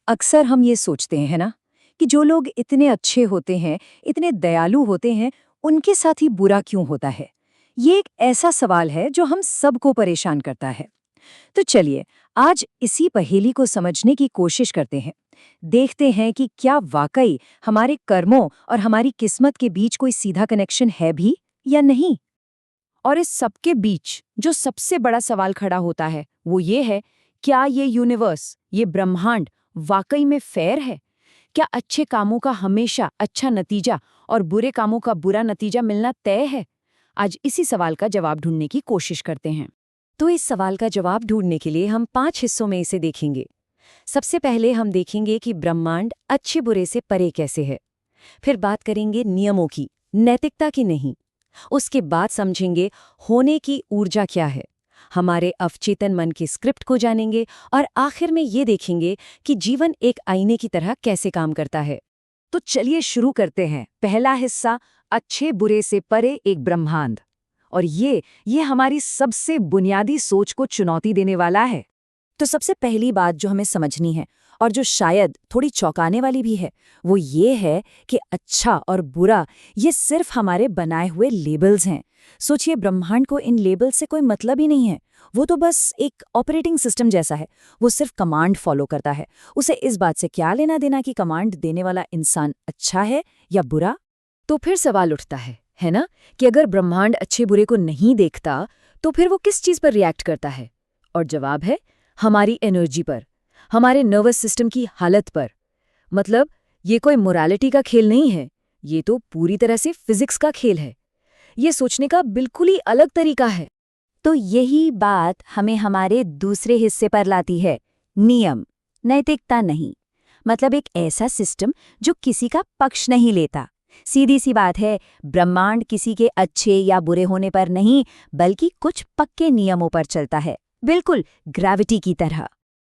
अक्सर हम ये सोचते हैं ना कि जो लोग इतने अच्छे होते हैं, इतने दयालु होते हैं, उनके साथ ही बुरा क्यों होता है? ये एक ऐसा सवाल है जो हम सबको परेशान करता है। तो चलिए, आज इसी पहेली को समझने की कोशिश करते हैं। देखते हैं कि क्या वाकई हमारे कर्मों और हमारी किस्मत के बीच कोई सीधा कनेक्शन है भी या नहीं? और इस सबके बीच जो सबसे बड़ा सवाल खड़ा होता है वो ये है, क्या ये यूनिवर्स, ये ब्रह्मांड वाकई में फेयर है? क्या अच्छे कामों का हमेशा अच्छा नतीजा और बुरे कामों का बुरा नतीजा मिलना तय है? आज इसी सवाल का जवाब ढूंढने की कोशिश करते हैं। तो इस सवाल का जवाब ढूंढने के लिए हम 5 हिस्सों में इसे देखेंगे। सबसे पहले हम देखेंगे कि ब्रह्मांड अच्छे बुरे से परे कैसे है। फिर बात करेंगे नियमों की, नैतिकता की नहीं। उसके बाद समझेंगे होने की ऊर्जा क्या है, हमारे अवचेतन मन की स्क्रिप्ट को जानेंगे और आखिर में ये देखेंगे कि जीवन एक आईने की तरह कैसे काम करता है। तो चलिए शुरू करते हैं। पहला हिस्सा, अच्छे बुरे से परे एक ब्रह्मांड। और ये हमारी सबसे बुनियादी सोच को चुनौती देने वाला है। तो सबसे पहली बात जो हमें समझनी है और जो शायद थोड़ी चौंकाने वाली भी है, वो ये है कि अच्छा और बुरा ये सिर्फ हमारे बनाए हुए लेबल्स हैं। सोचिए, ब्रह्मांड को इन लेबल से कोई मतलब ही नहीं है। वो तो बस एक ऑपरेटिंग सिस्टम जैसा है। वो सिर्फ कमांड फॉलो करता है। उसे इस बात से क्या लेना देना कि कमांड देने वाला इंसान अच्छा है या बुरा? तो फिर सवाल उठता है ना, कि अगर ब्रह्मांड अच्छे बुरे को नहीं देखता तो फिर वो किस चीज पर रिएक्ट करता है? और जवाब है हमारी एनर्जी पर, हमारे नर्वस सिस्टम की हालत पर। मतलब ये कोई मोरालिटी का खेल नहीं है, ये तो पूरी तरह से फिजिक्स का खेल है। ये सोचने का बिल्कुल ही अलग तरीका है। तो यही बात हमें हमारे दूसरे हिस्से पर लाती है, नियम, नैतिकता नहीं। मतलब एक ऐसा सिस्टम जो किसी का पक्ष नहीं लेता। सीधी सी बात है, ब्रह्मांड किसी के अच्छे या बुरे होने पर नहीं, बल्कि कुछ पक्के नियमों पर चलता है, बिल्कुल ग्रेविटी की तरह।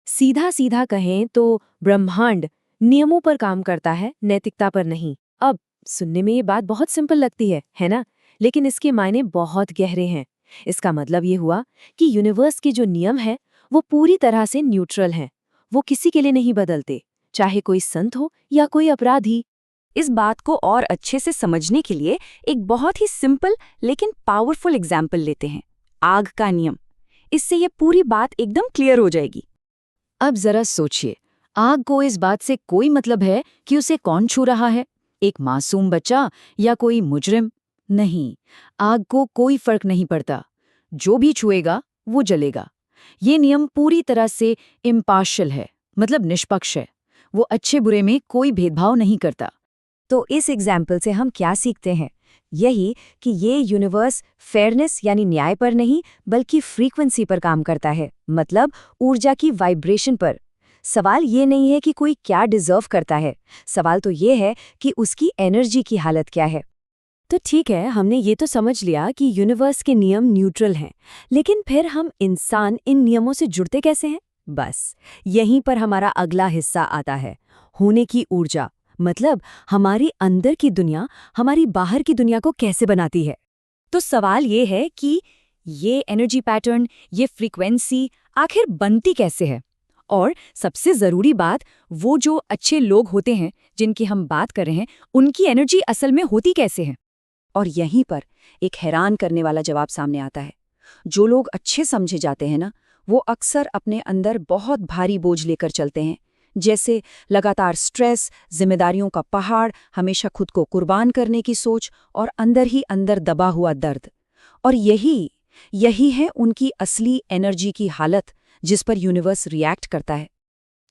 सीधा सीधा कहें तो ब्रह्मांड नियमों पर काम करता है, नैतिकता पर नहीं। अब सुनने में ये बात बहुत सिंपल लगती है ना? लेकिन इसके मायने बहुत गहरे हैं। इसका मतलब ये हुआ कि यूनिवर्स के जो नियम हैं वो पूरी तरह से न्यूट्रल हैं। वो किसी के लिए नहीं बदलते, चाहे कोई संत हो या कोई अपराधी। इस बात को और अच्छे से समझने के लिए एक बहुत ही सिंपल लेकिन पावरफुल एग्जाम्पल लेते हैं, आग का नियम। इससे ये पूरी बात एकदम क्लियर हो जाएगी। अब जरा सोचिए, आग को इस बात से कोई मतलब है कि उसे कौन छू रहा है, एक मासूम बच्चा या कोई मुजरिम? नहीं, आग को कोई फर्क नहीं पड़ता। जो भी छुएगा वो जलेगा। ये नियम पूरी तरह से इम्पार्शियल है, मतलब निष्पक्ष है। वो अच्छे बुरे में कोई भेदभाव नहीं करता। तो इस एग्जाम्पल से हम क्या सीखते हैं? यही कि ये यूनिवर्स फेयरनेस यानी न्याय पर नहीं, बल्कि फ्रीक्वेंसी पर काम करता है, मतलब ऊर्जा की वाइब्रेशन पर। सवाल ये नहीं है कि कोई क्या डिजर्व करता है, सवाल तो ये है कि उसकी एनर्जी की हालत क्या है। तो ठीक है, हमने ये तो समझ लिया कि यूनिवर्स के नियम न्यूट्रल हैं, लेकिन फिर हम इंसान इन नियमों से जुड़ते कैसे हैं? बस यहीं पर हमारा अगला हिस्सा आता है, होने की ऊर्जा। मतलब हमारी अंदर की दुनिया हमारी बाहर की दुनिया को कैसे बनाती है। तो सवाल ये है कि ये एनर्जी पैटर्न, ये फ्रीक्वेंसी आखिर बनती कैसे है? और सबसे ज़रूरी बात, वो जो अच्छे लोग होते हैं जिनकी हम बात कर रहे हैं, उनकी एनर्जी असल में होती कैसे है? और यहीं पर एक हैरान करने वाला जवाब सामने आता है। जो लोग अच्छे समझे जाते हैं ना, वो अक्सर अपने अंदर बहुत भारी बोझ लेकर चलते हैं, जैसे लगातार स्ट्रेस, जिम्मेदारियों का पहाड़, हमेशा खुद को कुर्बान करने की सोच और अंदर ही अंदर दबा हुआ दर्द। और यही है उनकी असली एनर्जी की हालत, जिस पर यूनिवर्स रिएक्ट करता है।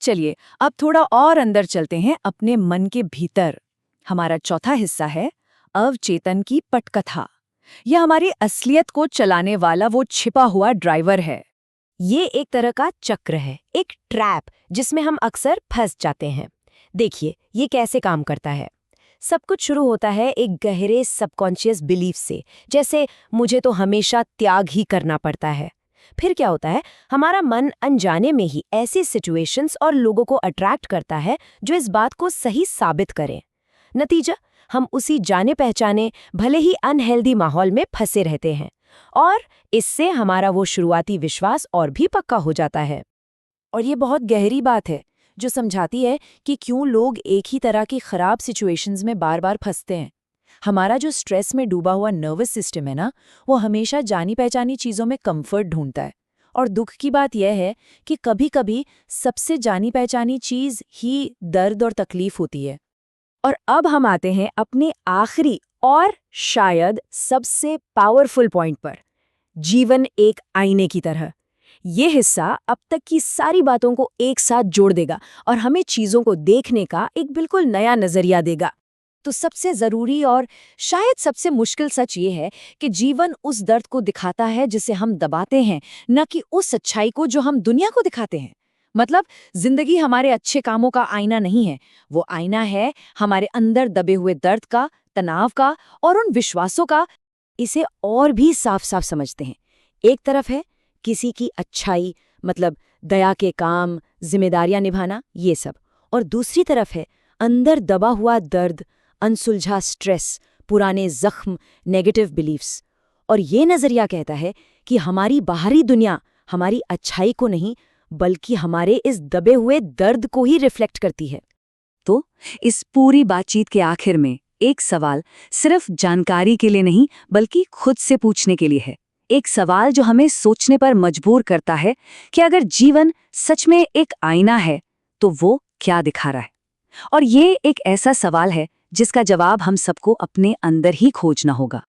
चलिए, अब थोड़ा और अंदर चलते हैं, अपने मन के भीतर। हमारा चौथा हिस्सा है अवचेतन की पटकथा। यह हमारी असलियत को चलाने वाला वो छिपा हुआ ड्राइवर है। ये एक तरह का चक्र है, एक ट्रैप जिसमें हम अक्सर फंस जाते हैं। देखिए, ये कैसे काम करता है। सब कुछ शुरू होता है एक गहरे सबकॉन्शियस बिलीफ से, जैसे मुझे तो हमेशा त्याग ही करना पड़ता है। फिर क्या होता है, हमारा मन अनजाने में ही ऐसी सिचुएशंस और लोगों को अट्रैक्ट करता है जो इस बात को सही साबित करें। नतीजा, हम उसी जाने पहचाने भले ही अनहेल्दी माहौल में फंसे रहते हैं और इससे हमारा वो शुरुआती विश्वास और भी पक्का हो जाता है। और ये बहुत गहरी बात है, जो समझाती है कि क्यों लोग एक ही तरह की खराब सिचुएशंस में बार-बार फंसते हैं। हमारा जो स्ट्रेस में डूबा हुआ नर्वस सिस्टम है ना, वो हमेशा जानी-पहचानी चीज़ों में कंफर्ट ढूंढता है। और दुख की बात यह है कि कभी-कभी सबसे जानी-पहचानी चीज़ ही दर्द और तकलीफ होती है। और अब हम आते हैं अपने आखिरी और शायद सबसे पावरफुल पॉइंट पर, जीवन एक आईने की तरह। ये हिस्सा अब तक की सारी बातों को एक साथ जोड़ देगा और हमें चीज़ों को देखने का एक बिल्कुल नया नज़रिया देगा। तो सबसे ज़रूरी और शायद सबसे मुश्किल सच ये है कि जीवन उस दर्द को दिखाता है जिसे हम दबाते हैं, न कि उस सच्चाई को जो हम दुनिया को दिखाते हैं। मतलब जिंदगी हमारे अच्छे कामों का आईना नहीं है, वो आईना है हमारे अंदर दबे हुए दर्द का, तनाव का और उन विश्वासों का। इसे और भी साफ-साफ समझते हैं। एक तरफ है किसी की अच्छाई, मतलब दया के काम, जिम्मेदारियां निभाना, ये सब। और दूसरी तरफ है अंदर दबा हुआ दर्द, अनसुलझा स्ट्रेस, पुराने जख्म, नेगेटिव बिलीफ्स। और ये नजरिया कहता है कि हमारी बाहरी दुनिया हमारी अच्छाई को नहीं, बल्कि हमारे इस दबे हुए दर्द को ही रिफ्लेक्ट करती है। तो इस पूरी बातचीत के आखिर में एक सवाल सिर्फ जानकारी के लिए नहीं, बल्कि खुद से पूछने के लिए है। एक सवाल जो हमें सोचने पर मजबूर करता है कि अगर जीवन सच में एक आईना है, तो वो क्या दिखा रहा है? और ये एक ऐसा सवाल है जिसका जवाब हम सबको अपने अंदर ही खोजना होगा।